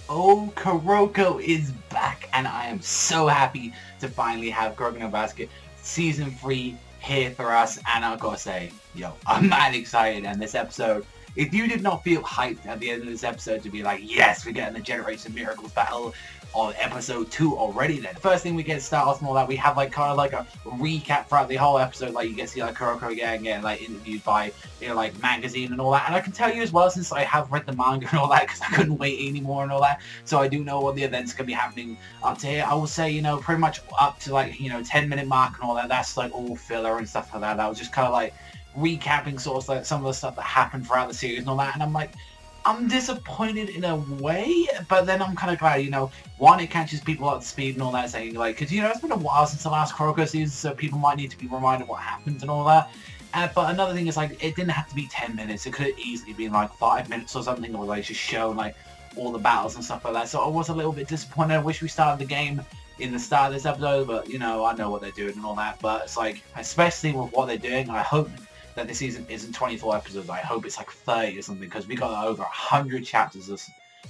Oh, Kuroko is back, and I am so happy to finally have Kuroko no Basket Season 3 here for us, and I've got to say, yo, I'm mad excited, and this episode, if you did not feel hyped at the end of this episode to be like, yes, we're getting the Generation Miracles battle on episode 2 already then. The first thing we get to start off and all that, we have like kind of like a recap throughout the whole episode, like you get to see like Kuroko again getting like interviewed by, you know, like magazine and all that, and I can tell you as well, since I have read the manga and all that, because I couldn't wait anymore and all that, so I do know what the events are going to be happening up to here. I will say, you know, pretty much up to like, you know, 10-minute mark and all that, that's like all filler and stuff like that. That was just kind of like recapping sort of like some of the stuff that happened throughout the series and all that, and I'm like, I'm disappointed in a way, but then I'm kind of glad, you know, one, it catches people up to speed and all that, saying like, because, you know, it's been a while since the last Kuroko season, so people might need to be reminded what happened and all that. But another thing is, like, it didn't have to be 10 minutes, it could have easily been like 5 minutes or something, or like just show like all the battles and stuff like that, so I was a little bit disappointed. I wish we started the game in the start of this episode, but, you know, I know what they're doing and all that, but it's like, especially with what they're doing, I hope that this season isn't 24 episodes. I hope it's like 30 or something, because we got over 100 chapters of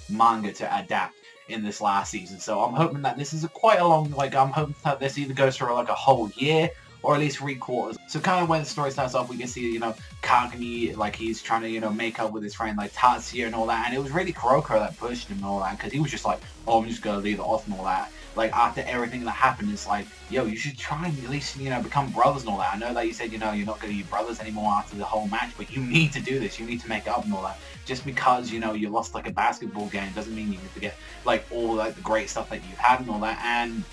manga to adapt in this last season. So I'm hoping that this is quite a long, like, I'm hoping that this either goes for like a whole year or at least 3/4. So kind of when the story starts off, we can see, you know, Akame, like, he's trying to, you know, make up with his friend, like, Tatsuya and all that, and it was really Kuroko that pushed him and all that, because he was just like, oh, I'm just gonna leave it off and all that. Like, after everything that happened, it's like, yo, you should try and at least, you know, become brothers and all that. I know that you said, you know, you're not going to be brothers anymore after the whole match, but you need to do this. You need to make it up and all that. Just because, you know, you lost, like, a basketball game doesn't mean you can forget, like, all, like, the great stuff that you've had and all that. And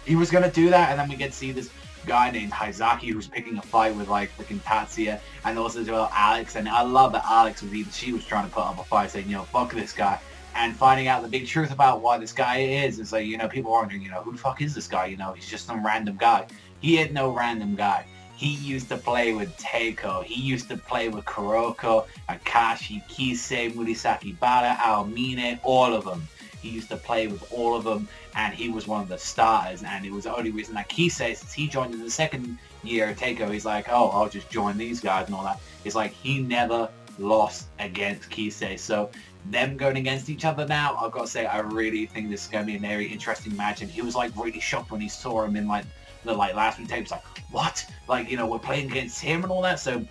he was going to do that, and then we get to see this guy named Taizai who's picking a fight with, like, freaking Tatsuya, and also as well Alex. And I love that Alex was even, she was trying to put up a fight, saying, you know, fuck this guy. And finding out the big truth about why this guy is like, you know, people are wondering, you know, who the fuck is this guy? You know, he's just some random guy. He ain't no random guy. He used to play with Teiko. He used to play with Kuroko, Akashi, Kisei, Murasaki, Bara, Aomine, all of them. He used to play with all of them, and he was one of the starters, and it was the only reason that Kisei, since he joined in the second year of Teiko, he's like, oh, I'll just join these guys and all that. It's like, he never lost against Kisei, so them going against each other now, I've got to say, I really think this is going to be a very interesting match. And he was like really shocked when he saw him in like the last week tapes, like, what? Like, you know, we're playing against him and all that, so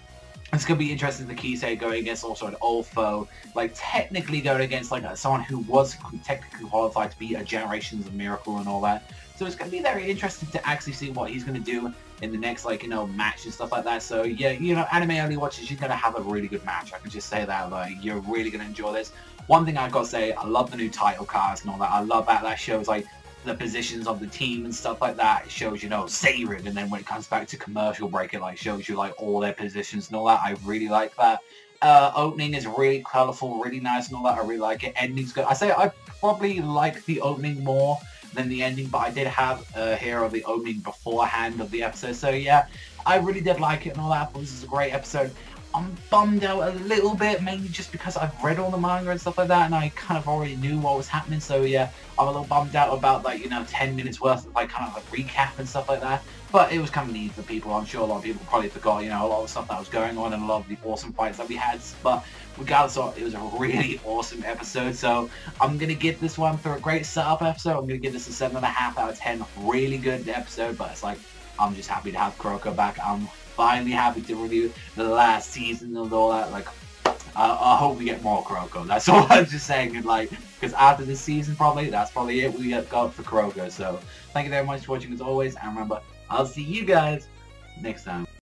it's going to be interesting to Kisei going against also an old foe, like technically going against like someone who was technically qualified to be a Generations of Miracle and all that. So it's going to be very interesting to actually see what he's going to do in the next, like, you know, match and stuff like that. So yeah, you know, anime only watchers, you're going to have a really good match. I can just say that, like, you're really going to enjoy this. One thing I've got to say, I love the new title cards and all that. I love that. That shows, like, the positions of the team and stuff like that. It shows, you know, Seirin, and then when it comes back to commercial break, it, like, shows you, like, all their positions and all that. I really like that. Opening is really colourful, really nice and all that. I really like it. Ending's good. I say I probably like the opening more than the ending, but I did have here of the opening beforehand of the episode, so yeah, I really did like it and all that. But this is a great episode. I'm bummed out a little bit, mainly just because I've read all the manga and stuff like that, and I kind of already knew what was happening, so yeah, I'm a little bummed out about, like, you know, 10 minutes worth of, like, kind of a recap and stuff like that. But it was kind of neat for people. I'm sure a lot of people probably forgot, you know, a lot of stuff that was going on and a lot of the awesome fights that we had. But regardless of, it was a really awesome episode. So I'm going to give this one, for a great setup episode, I'm going to give this a 7.5 out of 10. Really good episode, but it's like, I'm just happy to have Kuroko back. I'm finally happy to review the last season and all that. Like, I hope we get more Kuroko. That's all I'm just saying. And, like, because after this season, probably, that's probably it we got for Kuroko. So thank you very much for watching as always. And remember, I'll see you guys next time.